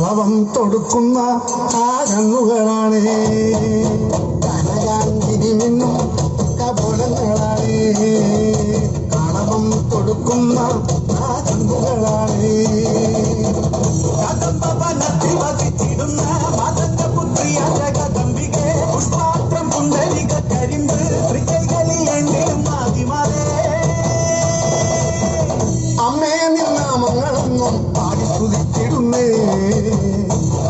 കളവം തൊടുക്കുന്ന ആ കണ്ണുകളാണ് കനകാഞ്ചിരി മിന്നും കപോലങ്ങളാണ് കളവം തൊടുക്കുന്ന ആ കണ്ണുകളാണ് കദംബവനത്തിൽ വസിച്ചിടുന്ന മദന്റെ പുത്രിയ ജഗദംബികെ പുഷ്പാത്രം പുണ്ടലിക കരിമ്പ് തൃക്കൈകളിൽ എണ്ണിടും ആദിമാരേ അമ്മേ നിന്നാമങ്ങളൊന്നും പാടി സ്തുതിച്ചിടുന്നേ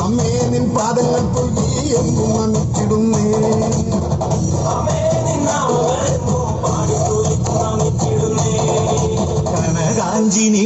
അമ്മേ നിൻ പാദങ്ങൾ പൊഴുകി എന്നും നമിച്ചിടുന്നേ കനകാഞ്ചിനി